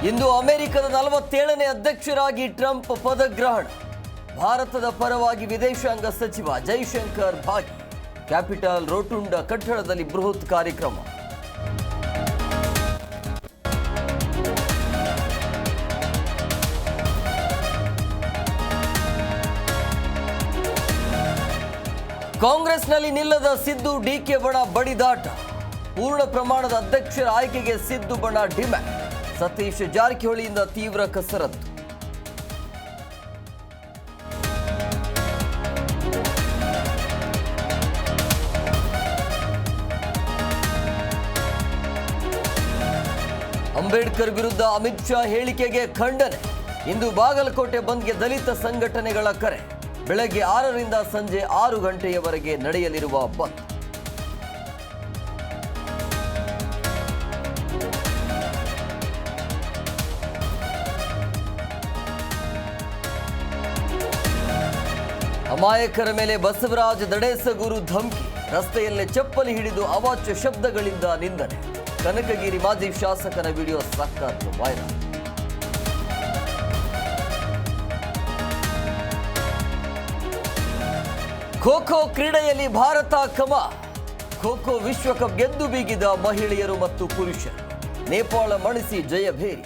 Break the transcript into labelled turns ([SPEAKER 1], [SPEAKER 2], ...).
[SPEAKER 1] ಇಂದು ಅಮೆರಿಕದ 47ನೇ ಅಧ್ಯಕ್ಷರಾಗಿ ಟ್ರಂಪ್ ಪದಗ್ರಹಣ. ಭಾರತದ ಪರವಾಗಿ ವಿದೇಶಾಂಗ ಸಚಿವ ಜೈಶಂಕರ್ ಭಾಗಿ. ಕ್ಯಾಪಿಟಲ್ ರೋಟುಂಡ ಕಟ್ಟಡದಲ್ಲಿ ಬೃಹತ್ ಕಾರ್ಯಕ್ರಮ. ಕಾಂಗ್ರೆಸ್ನಲ್ಲಿ ನಿಲ್ಲದ ಸಿದ್ದು ಡಿಕೆ ಬಣ ಬಡಿದಾಟ. ಪೂರ್ಣ ಪ್ರಮಾಣದ ಅಧ್ಯಕ್ಷರ ಆಯ್ಕೆಗೆ ಸಿದ್ದು ಬಣ ಡಿಮ್ಯಾಂಡ್. ಸತೀಶ್ ಜಾರಕಿಹೊಳಿಯಿಂದ ತೀವ್ರ ಕಸರತ್ತು. ಅಂಬೇಡ್ಕರ್ ವಿರುದ್ಧ ಅಮಿತ್ ಶಾ ಹೇಳಿಕೆಗೆ ಖಂಡನೆ. ಇಂದು ಬಾಗಲಕೋಟೆ ಬಂದ್ಗೆ ದಲಿತ ಸಂಘಟನೆಗಳ ಕರೆ. ಬೆಳಗ್ಗೆ 6ರಿಂದ ಸಂಜೆ 6 ಗಂಟೆಯವರೆಗೆ ನಡೆಯಲಿರುವ ಬಂದ್. ಅಮಾಯಕರ ಮೇಲೆ ಬಸವರಾಜ ದಡೇಸಗೂರು ಧಮಕಿ. ರಸ್ತೆಯಲ್ಲೇ ಚಪ್ಪಲಿ ಹಿಡಿದು ಅವಾಚ್ಯ ಶಬ್ದಗಳಿಂದ ನಿಂದನೆ. ಕನಕಗಿರಿ ಮಾಜಿ ಶಾಸಕನ ವಿಡಿಯೋ ಸಖತ್ ವೈರಲ್. ಖೋ-ಖೋ ಕ್ರೀಡೆಯಲ್ಲಿ ಭಾರತ ಕಮಾಲ್. ಖೋ-ಖೋ ವಿಶ್ವಕಪ್ ಗೆದ್ದು ಬೀಗಿದ ಮಹಿಳೆಯರು ಮತ್ತು ಪುರುಷರು. ನೇಪಾಳ ಮಣಿಸಿ ಜಯಭೇರಿ.